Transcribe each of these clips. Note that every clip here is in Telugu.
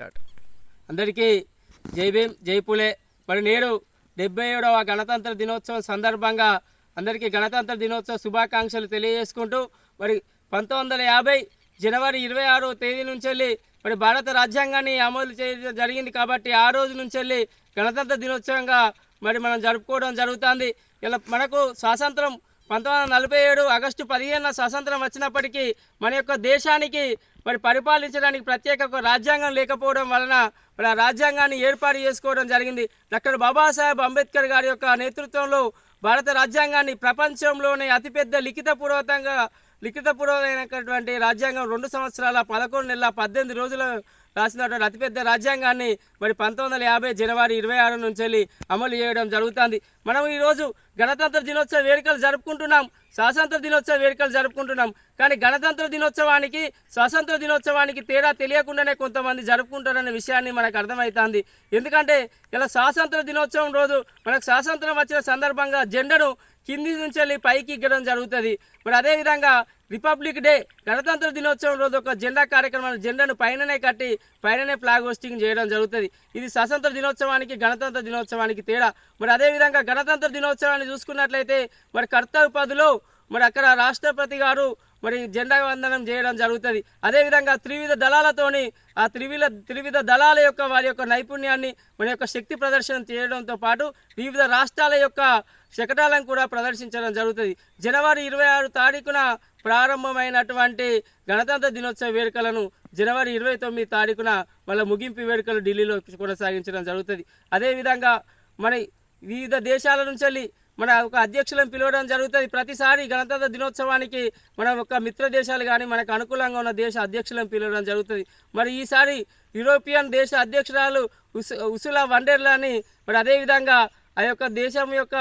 స్టార్ట్. అందరికీ జై భీమ్, జై పులే. మరి నేడు 77వ గణతంత్ర దినోత్సవం సందర్భంగా అందరికీ గణతంత్ర దినోత్సవ శుభాకాంక్షలు తెలియజేసుకుంటూ మరి 1950 జనవరి 26వ తేదీ నుంచి వెళ్ళి మరి భారత రాజ్యాంగాన్ని అమలు చేయడం జరిగింది. కాబట్టి ఆ రోజు నుంచి వెళ్ళి గణతంత్ర దినోత్సవంగా మరి మనం జరుపుకోవడం జరుగుతుంది. ఇలా మనకు స్వాతంత్రం 1947 ఆగస్టు 15న స్వాతంత్రం వచ్చినప్పటికీ మన యొక్క దేశానికి మరి పరిపాలించడానికి ప్రత్యేక ఒక రాజ్యాంగం లేకపోవడం వలన మరి ఆ రాజ్యాంగాన్ని ఏర్పాటు చేసుకోవడం జరిగింది. డాక్టర్ బాబాసాహెబ్ అంబేద్కర్ గారి యొక్క నేతృత్వంలో భారత రాజ్యాంగాన్ని ప్రపంచంలోనే అతిపెద్ద లిఖితపూర్వకమైనటువంటి రాజ్యాంగం 2 సంవత్సరాల 11 నెలల 18 రోజులు రాసినటువంటి అతిపెద్ద రాజ్యాంగాన్ని మరి 1950 జనవరి 26 నుంచి వెళ్ళి అమలు చేయడం జరుగుతుంది. మనం ఈరోజు గణతంత్ర దినోత్సవ వేడుకలు జరుపుకుంటున్నాం, స్వాతంత్ర దినోత్సవ వేడుకలు జరుపుకుంటున్నాం. కానీ గణతంత్ర దినోత్సవానికి స్వాతంత్ర దినోత్సవానికి తేడా తెలియకుండానే కొంతమంది జరుపుకుంటారనే విషయాన్ని మనకు అర్థమవుతుంది. ఎందుకంటే ఇలా స్వాతంత్ర దినోత్సవం రోజు మనకు స్వాతంత్రం వచ్చిన సందర్భంగా జెండాను కింది నుంచి వెళ్ళి పైకి ఎక్కడం జరుగుతుంది. మరి అదేవిధంగా రిపబ్లిక్ డే గణతంత్ర దినోత్సవం రోజు ఒక జెండా కార్యక్రమాన్ని జెండాను పైననే కట్టి పైననే ఫ్లాగ్ హోస్టింగ్ చేయడం జరుగుతుంది. ఇది స్వాతంత్ర దినోత్సవానికి గణతంత్ర దినోత్సవానికి తేడా. మరి అదేవిధంగా గణతంత్ర దినోత్సవాన్ని చూసుకున్నట్లయితే మరి కర్తవ్య పథ్లో మరి అక్కడ రాష్ట్రపతి గారు మరి జెండా వందనం చేయడం జరుగుతుంది. అదేవిధంగా త్రివిధ దళాలతోని ఆ త్రివిధ దళాల యొక్క వారి యొక్క నైపుణ్యాన్ని మన యొక్క శక్తి ప్రదర్శన చేయడంతో పాటు వివిధ రాష్ట్రాల యొక్క శకటాలను కూడా ప్రదర్శించడం జరుగుతుంది. జనవరి 26 తారీఖున ప్రారంభమైనటువంటి గణతంత్ర దినోత్సవ వేడుకలను జనవరి 29 తారీఖున మళ్ళీ ముగింపు వేడుకలు ఢిల్లీలో కొనసాగించడం జరుగుతుంది. అదేవిధంగా మరి వివిధ దేశాల నుంచి వెళ్ళి మన ఒక అధ్యక్షులను పిలవడం జరుగుతుంది. ప్రతిసారి గణతంత్ర దినోత్సవానికి మన ఒక మిత్ర దేశాలు కానీ మనకు అనుకూలంగా ఉన్న దేశ అధ్యక్షులను పిలవడం జరుగుతుంది. మరి ఈసారి యూరోపియన్ దేశ అధ్యక్షురాలు ఉర్సులా వన్ డెర్ లేయన్ మరి అదేవిధంగా ఆ యొక్క దేశం యొక్క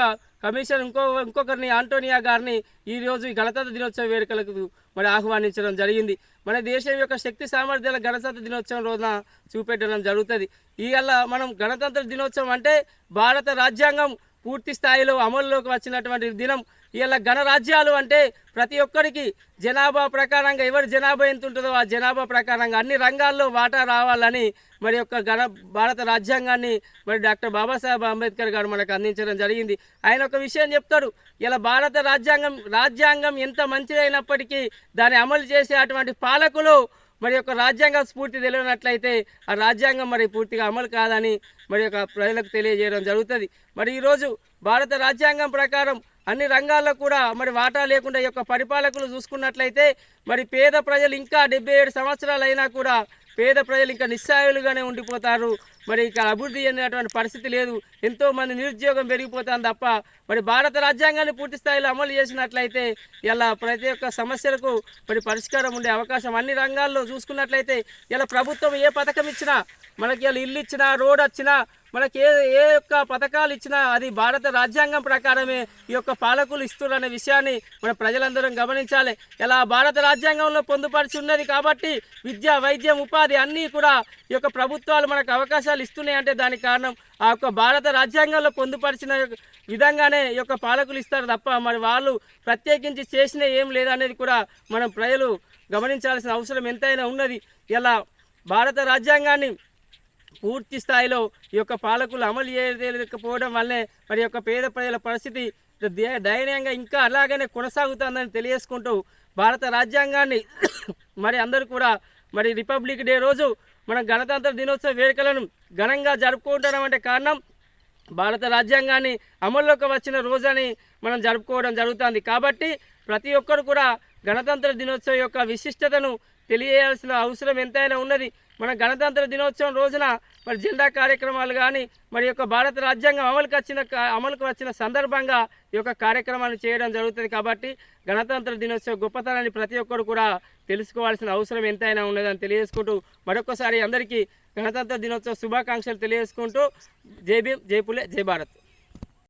కమిషన్ ఇంకొకరిని ఆంటోనియా గారిని ఈరోజు ఈ గణతంత్ర దినోత్సవ వేడుకలకు మరి ఆహ్వానించడం జరిగింది. మన దేశం యొక్క శక్తి సామర్థ్యాల గణతంత్ర దినోత్సవం రోజున చూపెట్టడం జరుగుతుంది. ఇవాళ మనం గణతంత్ర దినోత్సవం అంటే భారత రాజ్యాంగం పూర్తి స్థాయిలో అమల్లోకి వచ్చినటువంటి దినం. ఇలా గణరాజ్యాలు అంటే ప్రతి ఒక్కరికి జనాభా ప్రకారంగా ఎవరి జనాభా ఎంత ఉంటుందో ఆ జనాభా ప్రకారంగా అన్ని రంగాల్లో వాటా రావాలని మరి యొక్క భారత రాజ్యాంగాన్ని మరి డాక్టర్ బాబాసాహెబ్ అంబేద్కర్ గారు మనకు అందించడం జరిగింది. ఆయన ఒక విషయం చెప్తాడు, ఇలా భారత రాజ్యాంగం ఎంత మంచిదైనప్పటికీ దాన్ని అమలు చేసే అటువంటి పాలకులు మరి యొక్క రాజ్యాంగ స్ఫూర్తి తెలియనట్లయితే ఆ రాజ్యాంగం మరి పూర్తిగా అమలు కాదని మరి యొక్క ప్రజలకు తెలియజేయడం జరుగుతుంది. మరి ఈరోజు భారత రాజ్యాంగం ప్రకారం అన్ని రంగాల్లో కూడా మరి వాటా లేకుండా ఈ యొక్క పరిపాలకులు చూసుకున్నట్లయితే మరి పేద ప్రజలు ఇంకా 77 సంవత్సరాలు అయినా కూడా పేద ప్రజలు ఇంకా నిస్సాయులుగానే ఉండిపోతారు. మరి ఇక్కడ అభివృద్ధి చెందినటువంటి పరిస్థితి లేదు. ఎంతోమంది నిరుద్యోగం పెరిగిపోతుంది తప్ప మరి భారత రాజ్యాంగాన్ని పూర్తి స్థాయిలో అమలు చేసినట్లయితే ఇలా ప్రతి ఒక్క సమస్యలకు మరి పరిష్కారం ఉండే అవకాశం అన్ని రంగాల్లో చూసుకున్నట్లయితే ఇలా ప్రభుత్వం ఏ పథకం ఇచ్చినా మనకి ఇలా ఇల్లు ఇచ్చినా రోడ్ వచ్చినా మనకి ఏ యొక్క పథకాలు ఇచ్చినా అది భారత రాజ్యాంగం ప్రకారమే ఈ యొక్క పాలకులు ఇస్తున్నారనే విషయాన్ని మన ప్రజలందరం గమనించాలి. ఇలా భారత రాజ్యాంగంలో పొందుపరిచి ఉన్నది కాబట్టి విద్య, వైద్యం, ఉపాధి అన్నీ కూడా ఈ యొక్క ప్రభుత్వాలు మనకు అవకాశాలు ఇస్తున్నాయంటే దానికి కారణం ఆ యొక్క భారత రాజ్యాంగంలో పొందుపరిచిన విధంగానే ఈ యొక్క పాలకులు ఇస్తారు తప్ప మరి వాళ్ళు ప్రత్యేకించి చేసిన ఏం లేదనేది కూడా మనం ప్రజలు గమనించాల్సిన అవసరం ఎంతైనా ఉన్నది. ఇలా భారత రాజ్యాంగాన్ని పూర్తి స్థాయిలో ఈ యొక్క పాలకులు అమలు చేయలేకపోవడం వల్లే మరి యొక్క పేద ప్రజల పరిస్థితి దయనీయంగా ఇంకా అలాగనే కొనసాగుతుందని తెలియజేసుకుంటూ భారత రాజ్యాంగాన్ని మరి అందరూ కూడా మరి రిపబ్లిక్ డే రోజు మనం గణతంత్ర దినోత్సవ వేడుకలను ఘనంగా జరుపుకుంటామంటే కారణం భారత రాజ్యాంగాన్ని అమల్లోకి వచ్చిన రోజని మనం జరుపుకోవడం జరుగుతుంది. కాబట్టి ప్రతి ఒక్కరు కూడా గణతంత్ర దినోత్సవం యొక్క విశిష్టతను తెలియజేయాల్సిన అవసరం ఎంతైనా ఉన్నది. మన గణతంత్ర దినోత్సవం రోజున మరి జెండా కార్యక్రమాలు కానీ మరి యొక్క భారత రాజ్యాంగం అమలుకు వచ్చిన సందర్భంగా ఈ యొక్క కార్యక్రమాన్ని చేయడం జరుగుతుంది. కాబట్టి గణతంత్ర దినోత్సవ గొప్పతనాన్ని ప్రతి ఒక్కరు కూడా తెలుసుకోవాల్సిన అవసరం ఎంతైనా ఉన్నదని తెలియజేసుకుంటూ మరొకసారి అందరికీ గణతంత్ర దినోత్సవ శుభాకాంక్షలు తెలియజేసుకుంటూ జై భీమ్, జై పులే, జై భారత్.